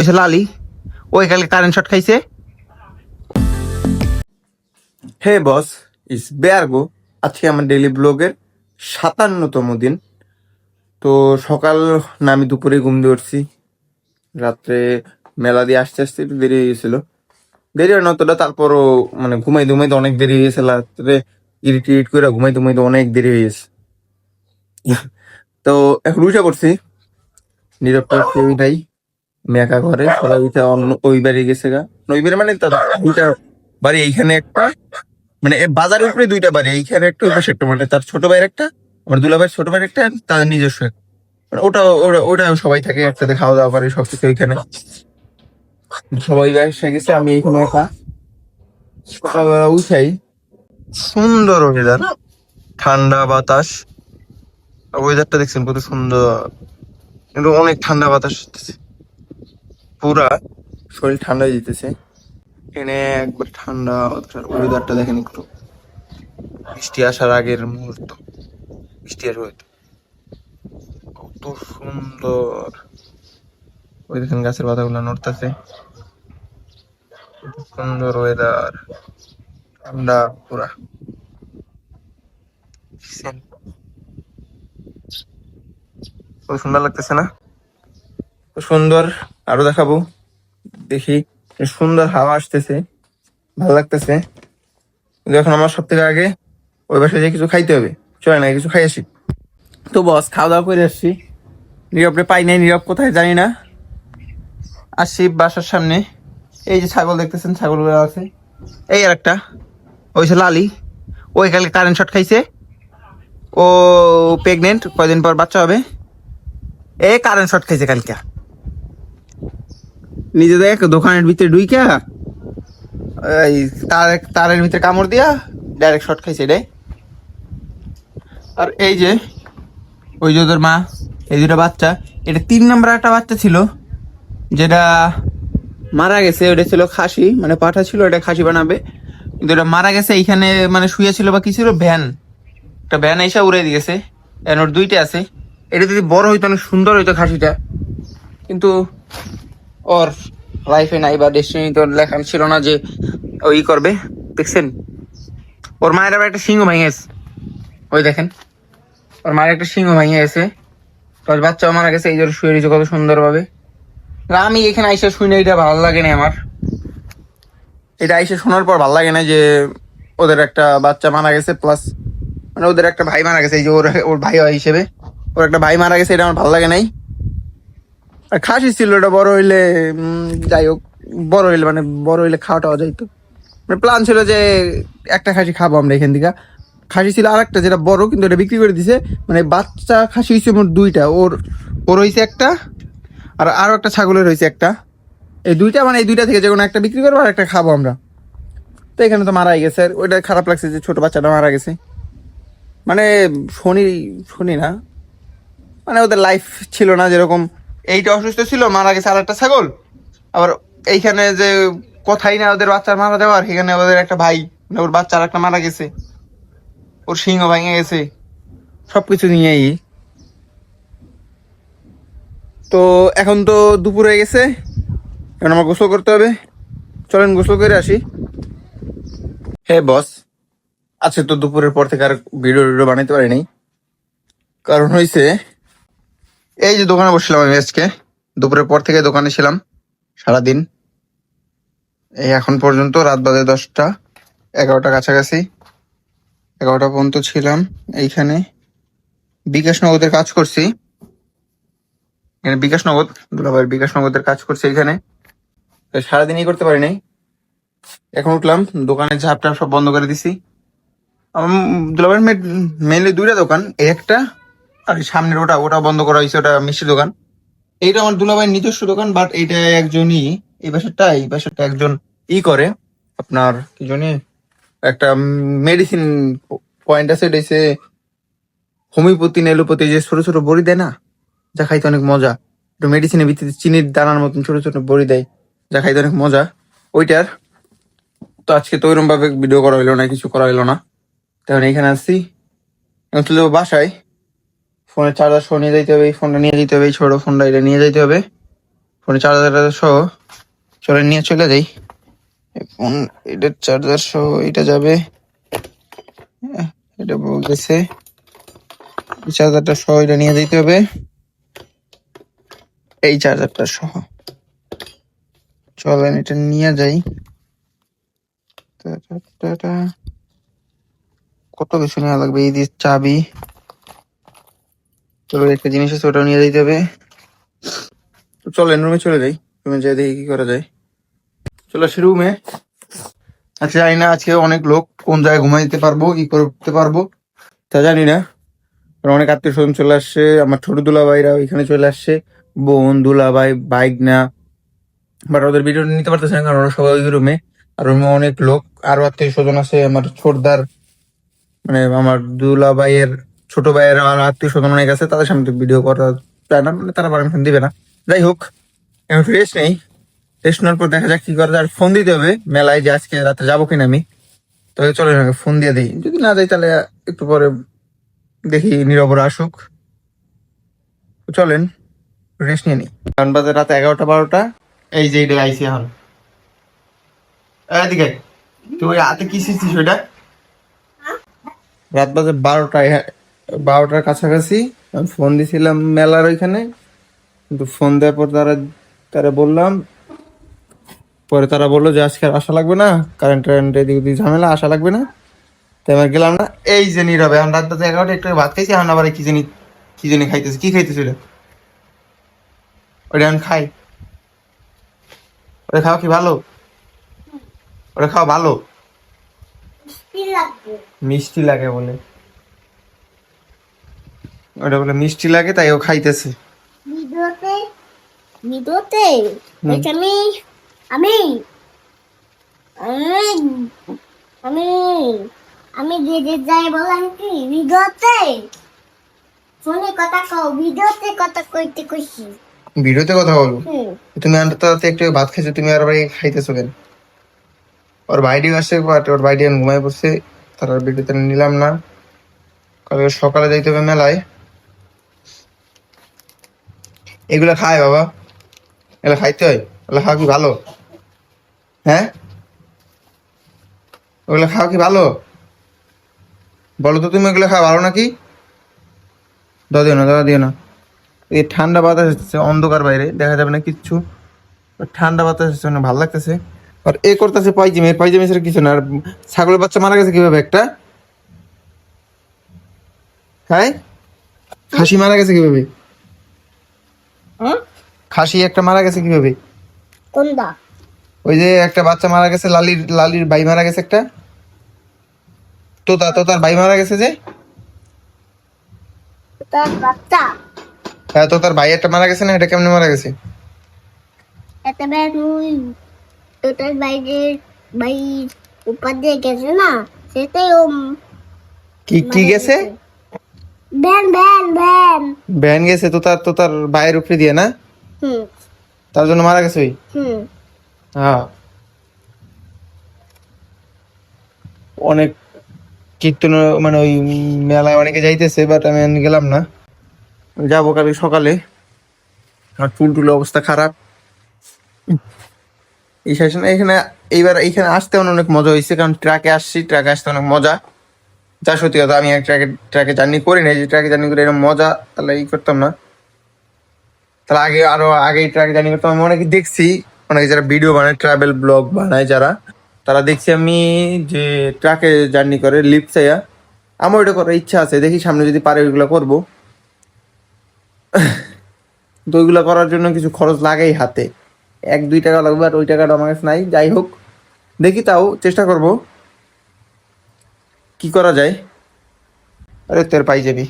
ওইসে লালি ওই কালকে কারেন্ট শট খাইছে। হে বস, ইস বেয়ারগো। আজকে আমার ডেইলি ব্লগের 57তম দিন। তো সকাল না, আমি দুপুরে ঘুম দিয়ে উঠছি। রাত্রে মেলা দিয়ে আসতে আসতে একটু দেরি হয়ে গেছিল। দেরি হয় না অতটা, তারপরও মানে ঘুমাইতে ঘুমাইতে অনেক দেরি হয়ে গেছে। রাত্রে ইরিটেট করে ঘুমাইতে ঘুমাইতে অনেক দেরি হয়ে গেছে। তো এখন উঠে পড়ছি। নীরবটা কেউই নাই, আমি একা ঘরে। সবাই উঠে অন্য ওই বাড়ি গেছে গা। ওই বাড়ি মানে তার দুইটা বাড়ি, এইখানে একটা, মানে বাজারের উপরে দুইটা বাড়ি, এইখানে একটা ওই পাশে একটা, মানে তার ছোট ভাইয়ের একটা, আমার দুলাভাইয়ের ছোট ভাইয়ের একটা, তাদের নিজস্ব একটা। মানে ওটা ওটা ওটা সবাই থাকে একসাথে, খাওয়া দাওয়া করে সবকিছু ওইখানে। সবাই এসে গেছে, আমি এইখানে একা। সকালবেলা উঠাই, সুন্দর ওয়েদার, ঠান্ডা বাতাস। ওয়েদারটা দেখছেন কত সুন্দর, কিন্তু অনেক ঠান্ডা বাতাস আসতেছে, পুরা শরীর ঠান্ডা হয়ে যেতেছে। এখানে একবার ঠান্ডা ওয়েদারটা দেখেন একটু। বৃষ্টি আসার আগের মুহূর্ত, বৃষ্টি আসবে হয়তো। কত সুন্দর, ওই দেখেন গাছের পাতাগুলো নড়তেছে। কত সুন্দর ওয়েদার, ঠান্ডা পুরা। কত সুন্দর লাগতেছে না? তো সুন্দর, আরো দেখাবো। দেখি, সুন্দর হাওয়া আসতেছে, ভালো লাগতেছে। কিন্তু এখন আমার সব থেকে আগে ওই বাসায় যেয়ে কিছু খাইতে হবে। চলে না, কিছু খাই আসি। তো বস, খাওয়া দাওয়া করে আসছি। নীরবকে পাই নাই, নীরব কোথায় জানি না। আসছি বাসার সামনে, এই যে ছাগল দেখতেছেন, ছাগলগুলো আছে। এই আর একটা ওইসে লালি ওই কালকে কারেন্ট শট খাইছে। ও প্রেগনেন্ট, কয়দিন পর বাচ্চা হবে। এ কারেন্ট শট খাইছে কালকে, নিজে দেখ দোকানের ভিতরে ঢুইকা এই তারের ভিতরে কামড় দিয়া ডাইরেক্ট শট খাইছে রে। আর এই যে ওই যে ওদের মা, এই দুটো বাচ্চা, এটা 3 নম্বর একটা বাচ্চা ছিল যেটা মারা গেছে। ওটা ছিল খাসি, মানে পাঠা ছিল, এটা খাসি বানাবে, কিন্তু এটা মারা গেছে। এইখানে মানে শুয়ে ছিল বা কি ছিল, ভ্যান, একটা ভ্যান এসে উড়ে দিয়েছে। এখন ওর দুইটা আছে। এটা যদি বড় হইতো অনেক সুন্দর হইতো খাসিটা, কিন্তু ওর লাইফে নাই বা ডেস্টিনি তো লেখা ছিল না যে ওই করবে। দেখছেন ওর মায়ের আবার একটা সিংহ ভেঙে গেছে, ওই দেখেন ওর মায়ের একটা সিংহ ভেঙে গেছে। তোর বাচ্চাও মারা গেছে, এই জন্য শুয়ে রয়েছে কত সুন্দর ভাবে। আমি এখানে আইসা শুই না, এটা ভালো লাগে না আমার। এটা আইসা শোনার পর ভালো লাগে না যে ওদের একটা বাচ্চা মারা গেছে, প্লাস মানে ওদের একটা ভাই মারা গেছে। এই যে ওর ওর ভাই হিসেবে ওর একটা ভাই মারা গেছে, এটা আমার ভালো লাগে নাই। আর খাসি ছিল, এটা বড় হইলে যাই হোক, বড় হইলে মানে বড় হইলে খাওয়াটাও যাইতো। মানে প্ল্যান ছিল যে একটা খাসি খাবো আমরা এখান থেকে। খাসি ছিল আর একটা যেটা বড়, কিন্তু এটা বিক্রি করে দিছে। মানে বাচ্চা খাসি হয়েছে মোট দুইটা, ওর ওর হয়েছে একটা, আর আরো একটা ছাগলের হয়েছে একটা। এই দুইটা, মানে এই দুইটা থেকে যে কোনো একটা বিক্রি করবো আর একটা খাবো আমরা। তো এখানে তো মারাই গেছে, আর ওইটা খারাপ লাগছে যে ছোট বাচ্চাটা মারা গেছে। মানে শনি শনি না, মানে ওদের লাইফ ছিল না যেরকম। এইটা অসুস্থ ছিল, মারা গেছে আর একটা ছাগল। আবার এইখানে যে কথাই না ওদের বাচ্চার মারা দেওয়ার, এখানে ওদের একটা ভাই, মানে ওর বাচ্চার একটা মারা গেছে, ওর সিংহ ভেঙে গেছে, সবকিছু নিয়েই। তো এখন তো দুপুর হয়ে গেছে, এখন আমার গোসল করতে হবে। চলেন গোসল করে আসি। হে বস, আজকে তো দুপুরের পর থেকে আর ভিডিও টিডিও বানাইতে পারি নাই। কারণ হয়েছে, এই যে দোকানে বসছিলাম আমি আজকে, দুপুরের পর থেকে দোকানে ছিলাম সারাদিন। এই এখন পর্যন্ত রাত বাজে 10টা, 11টা কাছাকাছি, 11টা পর্যন্ত ছিলাম এইখানে। বিকাশ নগদের কাজ করছি এখানে, বিকাশ নগদ, দুলাভাইয়ের বিকাশ নগদের কাজ করছি এখানে। তো সারাদিনই করতে পারি নাই। এখন উঠলাম, দোকানের ঝাপ টাপ সব বন্ধ করে দিছি। আমার দুলাভাইয়ের মেনলি দুইটা দোকান, এই একটা আর এই সামনের ওটা, ওটা বন্ধ করা হয়েছে, ওটা মিষ্টির দোকান। এইটা আমার দুলাভাইয়ের নিজস্ব দোকান, বাট এইটা একজনই, এই বাসাটা একজন করে আপনার কি জানি একটা মেডিসিন পয়েন্ট আছে, এটা হচ্ছে হোমিওপ্যাথি এলোপ্যাথি, যে ছোট ছোট বড়ি দেয় না, যা খাইতে অনেক মজা। একটু মেডিসিনের ভিত্তিতে চিনির দানার মতন ছোট ছোট বড়ি দেয়, যা খাইতে অনেক মজা ওইটার। তো আজকে তো ওইরকম ভাবে ভিডিও করা হইলো না, কিছু করা হইলো না। তখন এখানে আসছি, এখন চলে যাবো বাসায়। ফোনের চার্জার সহ নিয়ে যাইতে হবে, এই ফোনটা নিয়ে যেতে হবে, এই ছোট ফোনটা এটা নিয়ে যাইতে হবে। ফোনে চার্জার সহ চলে নিয়ে চলে যাই। ফোন এটার চার্জার সহ এটা যাবে, এটা বলতেছে চার্জারটা সহ এটা নিয়ে যেতে হবে, এই চার্জারটা সহ। চলেন এটা নিয়ে যাই। কত কিছু নেওয়া লাগবে, এই যে চাবি, চলো একটা জিনিস আছে ওটাও নিয়ে যেতে হবে। তো চলেন রুমে চলে যাই, রুমে যাই দেখি কি করা যায়। চলে আসি রুমে। আচ্ছা জানি না আজকে অনেক লোক কোন জায়গায় ঘুমাই দিতে পারবো, কি করতে পারবো তা জানি না। কারণ অনেক আত্মীয় স্বজন চলে আসছে, আমার ছোট দুলাভাইরা এখানে চলে আসছে, বোন দুলাভাই বাইক না, বাট ওদের ভিডিও নিতে পারতেছে না কারণ ওরা সবাই ওই রুমে। আর রুমে অনেক লোক, আরো আত্মীয় স্বজন আছে, আমার ছোটদার মানে আমার দুলাভাইয়ের ছোট ভাইয়ের আর আত্মীয় স্বজন অনেক আছে, তাদের সামনে ভিডিও করা যায় না, মানে তারা পারমিশন দিবে না। যাই হোক এখন রেস্ট নেই, রেস্ট নেওয়ার পর দেখা যাক কি করা যায়। আর ফোন দিতে হবে মেলায় যে আজকে রাতে যাবো কিনা আমি। তবে চলে ফোন দিয়ে দিই, যদি না যাই তাহলে একটু পরে দেখি নীরবরা আসুক। তো চলেন রেস্ট নিয়ে নিই। এখন বাজে রাত 11টা 12টা। এই যে এটা আইসি এখন, এদিকে তুই হাতে কি শিখছিস ওইটা? রাত বাজে 12টা, 12টার কাছাকাছি। আমি ফোন দিছিলাম মেলার ওইখানে, কিন্তু ফোন দেওয়ার পর তারা বললাম, পরে তারা বললো যে আজকে আর আসা লাগবে না, কারেন্ট টারেন্ট এদিক ওদিক ঝামেলা, আসা লাগবে না। তাই আমার গেলাম না। এই যে নীরবে এখন রাত বাজে 11টা, একটু ভাত খাইছি, এখন আবার কি জানি খাইতেছে। কি খাইতেছিল ওটা? আমি খাই, ওটা খাওয়া কি ভালো? ওটা খাওয়া ভালো? মিষ্টি লাগে বলে, ওটা বলে মিষ্টি লাগে তাই ও খাইতেছে। ভিডিওতে ভিডিওতে বলছি আমি আমি আমি আমি যে যাই বললাম কি ভিডিওতে ফোনে কথা কও, ভিডিওতে কথা কইতে কইছি। ভিডিওতে কথা বলবো? তুমি আন্টাতে একটু ভাত খাইছো, তুমি আর খাইতেছো কেন? ওর ভাইডিও আসছে, ওর ভাইডি ঘুমায় পড়ছে, তার আর ভিডিওতে নিলাম না। কালকে সকালে যাইতে হবে মেলায়। এগুলা খায় বাবা, এগুলা খাইতে হয়? এগুলা খাওয়া কি ভালো? হ্যাঁ, ওগুলা খাওয়া কি ভালো? বলো তো তুমি, এগুলো খাওয়া ভালো নাকি? দাও, দিও না, দাদা দিও না। এই ঠান্ডা বাতাস হচ্ছে, অন্ধকার বাইরে দেখা যাবে না কিচ্ছু, ঠান্ডা বাতাস হচ্ছে, ভালো লাগতেছে। আর এ করতেছে পাইজিমি, এর পাইজিমি ছাড়া কিছু না। আর ছাগলের বাচ্চা মারা গেছে কিভাবে একটা? হ্যাঁ, খাসি মারা গেছে কিভাবে? খাসি একটা মারা গেছে কিভাবে? কোনটা? ওই যে একটা বাচ্চা মারা গেছে, লালির ভাই মারা গেছে একটা, তোতার ভাই মারা গেছে যে। তার বাচ্চা হ্যাঁ, তোতার ভাই একটা মারা গেছে না, এটা কেমনে মারা গেছে? এত ব্যাগ ওই তোটার বাইরের ভাই উপর দিয়ে গেছে না, সেটাই ও কি গেছে? ব্যান ব্যান ব্যান ভ্যান গেছে তোতার ভাইয়ের উপরে দিয়ে না, হুম তার জন্য মারা গেছে ওই। হুম হ্যাঁ, অনেক কীর্তন মানে ওই মেলায় অনেকে যাইতেছে, বাট আমি গেলাম না, যাবো কালকে সকালে। আর টুল অবস্থা খারাপ। এই সেশন এখানে এইবার এইখানে আসতে অনেক মজা হয়েছে, কারণ ট্রাকে আসছি, ট্রাকে আসতে অনেক মজা। যা সত্যি কথা, আমি এক ট্রাকে জার্নি করি না, যে ট্রাকে জার্নি করে এরকম মজা তাহলে করতাম না। তাহলে আগে ট্রাকে জার্নি করতাম। আমি অনেকে দেখছি, অনেকে যারা ভিডিও বানায়, ট্রাভেল ব্লগ বানায় যারা, তারা দেখছি আমি যে ট্রাকে জার্নি করে লিফট চাইয়া। আমার ওইটা করার ইচ্ছা আছে, দেখি সামনে যদি পারে ওইগুলো করবো। তো ওইগুলো করার জন্য কিছু খরচ লাগেই হাতে, 1-2 টাকা লাগবে, আর ওই টাকাটা আমার কাছে নাই। যাই হোক দেখি, তাও চেষ্টা করব কি করা যায়। আরে তোর পাই যাবি,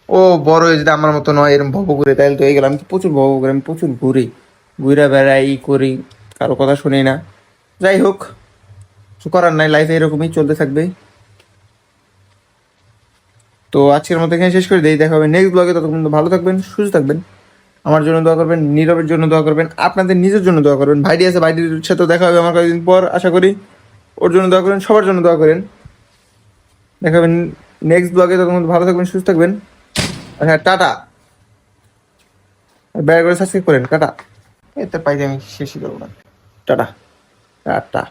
ও বড় হয়ে যদি আমার মতো নয়, এরকম ভব ঘুরে, তাহলে তো এই গেলাম। আমি তো প্রচুর ভব ঘুরে, আমি প্রচুর ঘুরে বেড়াই, করি, কারো কথা শুনি না। যাই হোক, কিছু করার নাই, লাইফে এরকমই চলতে থাকবে। তো আজকের মতো এখানে শেষ করে দেই, দেখা হবে নেক্সট ব্লগে। ততক্ষণ ভালো থাকবেন, সুস্থ থাকবেন। আমার জন্য দোয়া করবেন, নীরবের জন্য দোয়া করবেন, আপনাদের নিজের জন্য দোয়া করবেন। ভাইডি আছে, ভাইডির সাথে দেখা হবে আমার কয়েকদিন পর, আশা করি। ওর জন্য দোয়া করেন, সবার জন্য দোয়া করেন। দেখাবেন নেক্সট ব্লগে, ততক্ষণ ভালো থাকবেন, সুস্থ থাকবেন। আচ্ছা, টাটা। ব্যয় করে সাবস্ক্রাইব করেন, টাটা। এতে পাইতে আমি শেষই করবো না। Tata tata.